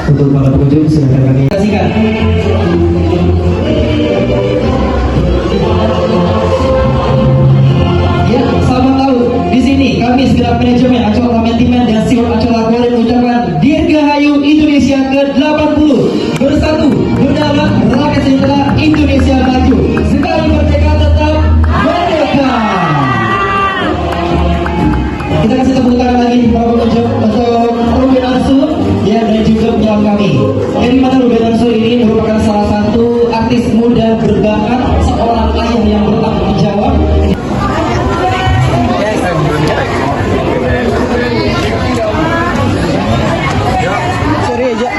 Untuk para pengunjung silakan kami saksikan. Ya, selamat tahun. Di sini kami segenap manajemen Ancol Manajemen dan Siwon Ancol Aquarium mengucapkan Dirgahayu Indonesia ke-80 bersatu berdaulat rakyat sejahtera Indonesia maju. Sekali merdeka tetap merdeka. Kita kasih tepuk tangan lagi para pengunjung untuk Ruben Ansu ya, dan juga penyelam kami. Yang dimana Ruben Ansu ini merupakan salah satu artis muda berbakat, seorang ayah yang bertanggung jawab. Sorry aja.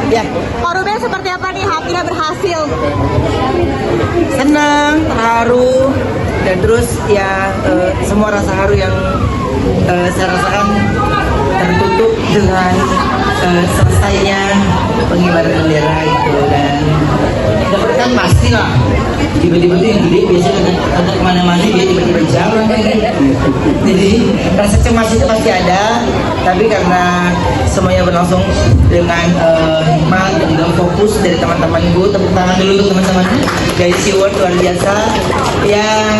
Ya, Pak Ruben seperti apa nih akhirnya berhasil? senang, haru, dan terus ya semua rasa haru yang saya rasakan tertutup dengan selesainya pengibaran bendera gitu. Dan dapat kan pasti lah, tiba-tiba tuh yang gede biasanya ada kemana-mana dia tiba-tiba jalan jadi rasa cemas itu pasti ada, tapi karena semuanya berlangsung dengan hikmat dan juga fokus dari teman-teman gue. Tepuk tangan dulu untuk teman-teman dari SeaWorld luar biasa yang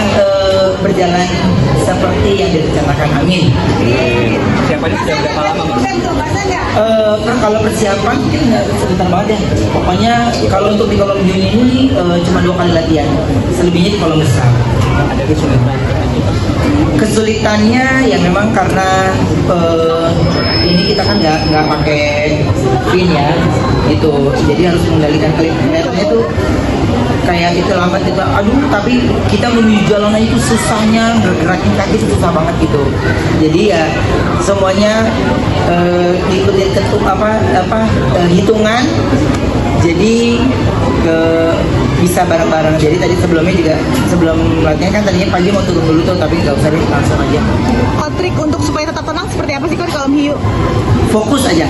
berjalan seperti yang direncanakan. Amin. Persiapannya sudah berapa lama, Mas? Kan kalau persiapan mungkin nggak sebentar banget ya. Pokoknya kalau untuk di kolom juni ini cuma 2 kali latihan, selebihnya di kolom besar. Ada kesulitan? Kesulitannya ya memang karena ini kita kan nggak pakai pin ya, itu jadi harus mengendalikan klipnya itu kayak itu lambat itu, aduh, tapi kita menuju jalanan itu susahnya, bergerakin kaki itu susah banget gitu. Jadi ya semuanya diikutin ketuk hitungan, jadi bisa bareng-bareng. Jadi tadi sebelumnya juga sebelum latihan kan tadinya pagi mau turun dulu tuh, tapi nggak usah deh, langsung aja. Trik untuk supaya tetap tenang seperti apa sih Kak di kolam hiu? Fokus aja,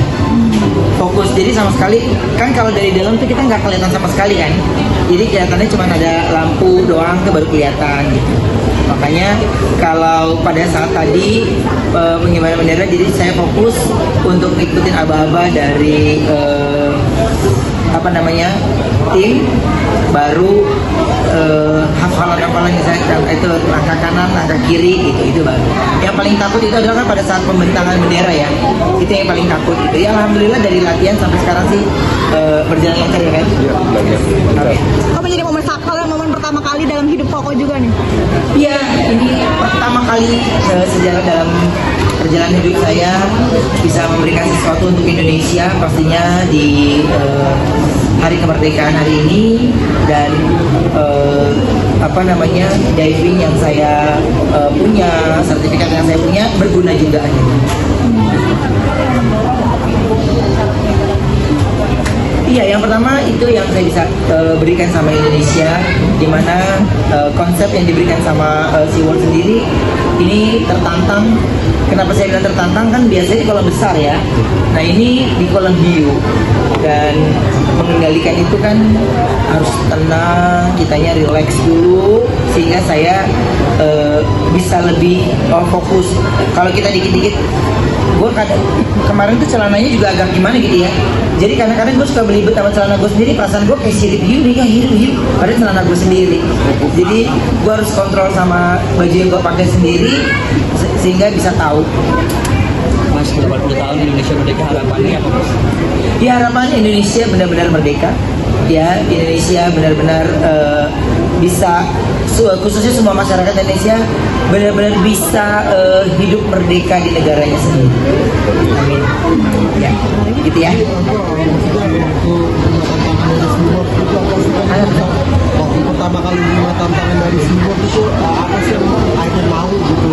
fokus. Jadi sama sekali kan kalau dari dalam tuh kita nggak kelihatan sama sekali kan, jadi kelihatannya cuma ada lampu doang tuh baru kelihatan gitu. Makanya kalau pada saat tadi pengibaran bendera, jadi saya fokus untuk ikutin aba-aba dari tim, baru hafalan misalnya itu langkah kanan, langkah kiri gitu, itu baru. Yang paling takut itu adalah kan pada saat pembentangan bendera ya, itu yang paling takut gitu. Ya alhamdulillah dari latihan sampai sekarang sih berjalan lancar ya kan. Iya, Oke. Kok menjadi momen sakral dan momen pertama kali dalam hidup Koko juga nih? Iya, ini pertama kali sejarah dalam perjalanan hidup saya bisa memberikan sesuatu untuk Indonesia, pastinya di hari kemerdekaan hari ini. Dan diving yang saya punya, sertifikat yang saya punya berguna juga akhirnya. Iya, yang pertama itu yang saya bisa berikan sama Indonesia, di mana konsep yang diberikan sama SeaWorld sendiri ini tertantang. Kenapa saya bilang tertantang? Kan biasanya di kolam besar ya, nah ini di kolam hiu, dan mengendalikan itu kan harus tenang, kitanya relax dulu, sehingga saya bisa lebih fokus. Kalau kita dikit-dikit, gue kemarin tuh celananya juga agak gimana gitu ya, jadi kadang-kadang gue suka belibet sama celana gue sendiri, perasaan gue kayak sirip hiu nih, kayak hiu, padahal celana gue sendiri. Jadi gue harus kontrol sama baju yang gue pakai sendiri, sehingga bisa tahu. Mas, 80 tahun Indonesia merdeka, harapannya apa, Mas? Ya harapannya Indonesia benar-benar merdeka, ya Indonesia benar-benar bisa, khususnya semua masyarakat Indonesia benar-benar bisa hidup merdeka di negaranya sendiri. Amin. Ya, gitu ya. Waktu pertama kali menerima tantangan dari SeaWorld itu apa sih yang akhirnya mau gitu?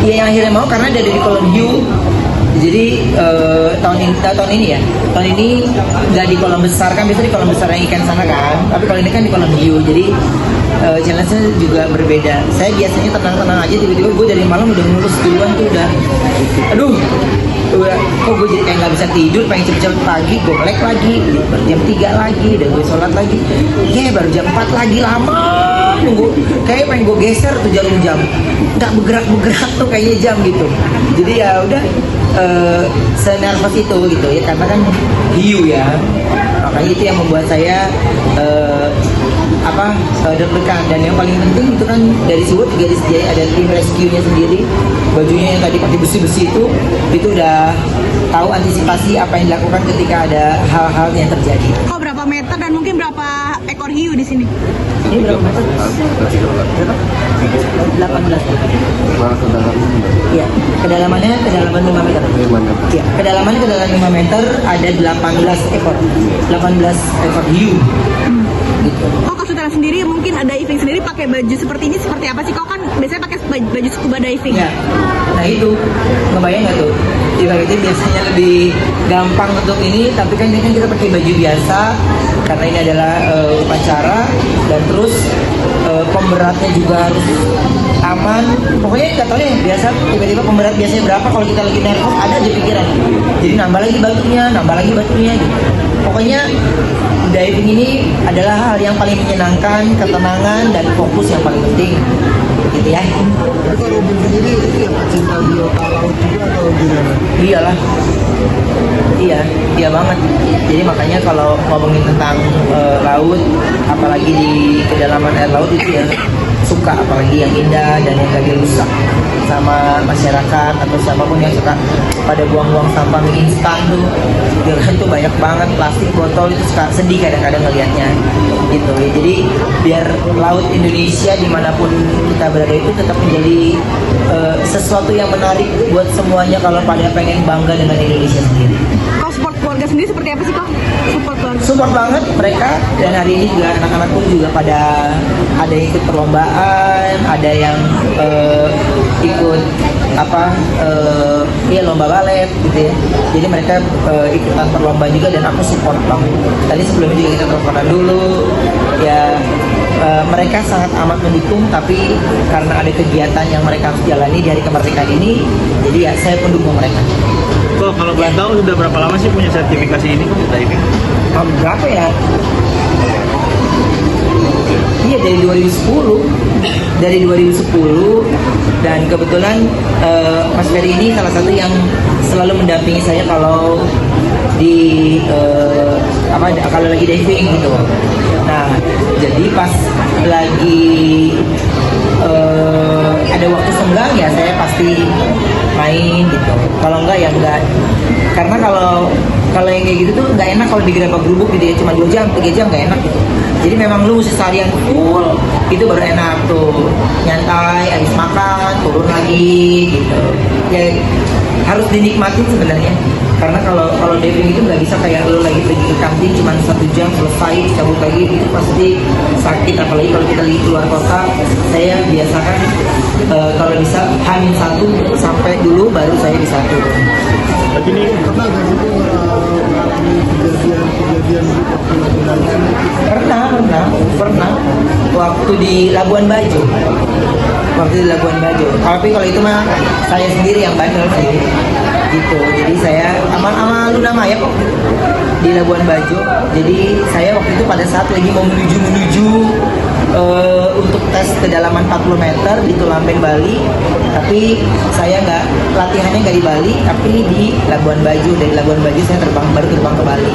Iya, yang akhirnya mau karena ada di kolom hiu. Jadi tahun ini ya. Tahun ini nggak di kolam besar kan, biasanya di kolam besar yang ikan sana kan. Tapi kalau ini kan di kolam hiu, jadi challenge-nya juga berbeda. Saya biasanya tenang-tenang aja, tiba-tiba gue dari malam udah ngulus duluan tuh udah. Aduh, kok gue jadi kayak nggak bisa tidur, pengen cepet-cepet pagi, gue melek lagi, jam 3 lagi, dan gue sholat lagi. Baru jam 4 lagi, lama nunggu, kayak pengen gue geser tuh jarum jam, nggak bergerak tuh kayaknya jam gitu. Jadi ya udah senervous itu gitu ya, karena kan hiu ya, makanya itu yang membuat saya deg-degan. Dan yang paling penting itu kan dari SeaWorld juga disediain ada tim rescue-nya sendiri, bajunya yang tadi pakai besi-besi itu udah tahu antisipasi apa yang dilakukan ketika ada hal-hal yang terjadi. Kok berapa meter dan mungkin berapa ekor hiu di sini? Ini berapa meter? Berapa? 18. Iya, kedalaman 5 meter. Iya, kedalaman 5 meter, ada 18 ekor. 18 ekor hiu. Gitu. Oh, Kak Sultan sendiri mungkin ada diving sendiri pakai baju seperti ini seperti apa sih? Kok kan biasanya pakai baju scuba diving. Ya, nah itu ngebayang nggak tuh? Itu biasanya lebih gampang untuk ini, tapi kan ini kan kita pakai baju biasa karena ini adalah upacara, dan terus pemberatnya juga harus aman. Pokoknya nggak tahu deh, biasa tiba-tiba pemberat biasanya berapa, kalau kita lagi nervous ada aja pikiran. Jadi nambah lagi batunya gitu. Pokoknya diving ini adalah hal yang paling menyenangkan, ketenangan dan fokus yang paling penting, gitu ya. Tapi kalau Robin sendiri itu yang cinta biota laut juga atau gimana? Iyalah, iya banget. Jadi makanya kalau ngomongin tentang laut, apalagi di kedalaman air laut itu ya suka, apalagi yang indah dan yang gak dirusak sama masyarakat atau siapapun yang suka pada buang-buang sampah mie instan tuh. Ya kan tuh banyak banget plastik botol, itu suka sedih kadang-kadang ngelihatnya gitu ya. Jadi biar laut Indonesia dimanapun kita berada itu tetap menjadi sesuatu yang menarik buat semuanya kalau pada pengen bangga dengan Indonesia sendiri. Kok support keluarga sendiri seperti apa sih, Kok? Support keluarga. Support banget mereka, dan hari ini juga anak-anakku juga pada ada yang ikut perlombaan, ada yang ikut lomba balet gitu ya. Jadi mereka ikutan perlombaan juga, dan aku support banget. Tadi sebelumnya juga kita teleponan dulu ya. Mereka sangat amat mendukung, tapi karena ada kegiatan yang mereka harus jalani di hari kemerdekaan ini, jadi ya saya pun dukung mereka. Kok kalau boleh tahu sudah berapa lama sih punya sertifikasi ini kok diving? Berapa ya? Iya, dari 2010, dan kebetulan Mas Ferry ini salah satu yang selalu mendampingi saya kalau di kalau lagi diving gitu. Nah, jadi pas lagi ada waktu senggang ya saya pasti main gitu. Kalau enggak ya enggak. Karena kalau yang kayak gitu tuh nggak enak kalau digerebek gerubuk gitu ya, cuma 2 jam, 3 jam nggak enak gitu. Jadi memang lu seharian full itu baru enak tuh, nyantai, habis makan, turun lagi gitu. Ya harus dinikmatin sebenarnya. Karena kalau diving itu nggak bisa kayak lu lagi pergi ke kantin cuma 1 jam selesai cabut lagi, itu pasti sakit. Apalagi kalau kita lagi keluar kota, saya biasakan kalau bisa H-1 sampai dulu baru saya bisa turun. Tapi ini Pernah nggak sih mengalami kejadian waktu lagi diving? Pernah waktu di Labuan Bajo. Tapi kalau itu mah saya sendiri yang bandel sih gitu. Jadi saya sama Luna Maya kok di Labuan Bajo. Jadi saya waktu itu pada saat lagi mau menuju untuk tes kedalaman 40 meter di Tulamben, Bali. Tapi saya latihannya nggak di Bali, tapi di Labuan Bajo. Dari Labuan Bajo saya baru terbang ke Bali.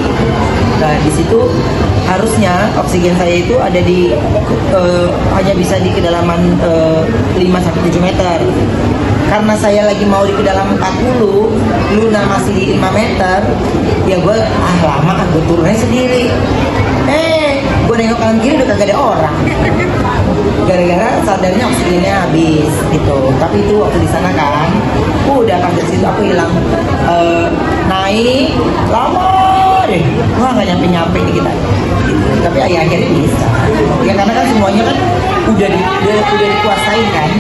Nah di situ harusnya oksigen saya itu ada di hanya bisa di kedalaman 5-7 meter. Karena saya lagi mau di kedalaman 40, Luna masih di 5 meter, ya gue lama gue turunnya sendiri. Gue nengok kanan kiri udah kagak ada orang. Gara-gara sadarnya oksigennya habis gitu. Tapi itu waktu di sana kan, udah pas dari situ aku hilang. Naik lama deh, wah nggak nyampe di kita. Gitu. Tapi akhirnya bisa. Ya karena kan semuanya kan udah dikuasain kan.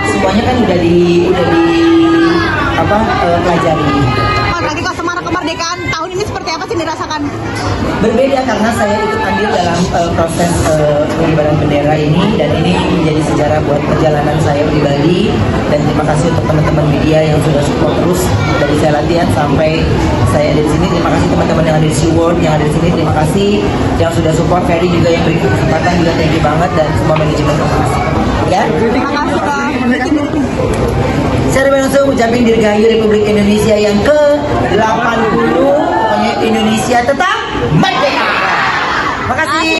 Semuanya kan udah di pelajari. Lagi kok Semarang kemerdekaan ini seperti apa sih dirasakan? Berbeda karena saya ikut andil dalam proses pengibaran bendera ini, dan ini menjadi sejarah buat perjalanan saya pribadi. Dan terima kasih untuk teman-teman media yang sudah support terus dari saya latihan sampai saya ada di sini. Terima kasih teman-teman yang ada di SeaWorld yang ada di sini. Terima kasih yang sudah support. Ferry juga yang beri kesempatan juga, thank you banget, dan semua manajemen terima kasih. Ya. Terima kasih Kak. Saya langsung ucapin Dirgahayu Republik Indonesia yang ke-80. Pokoknya Indonesia tetap merdeka. Makasih.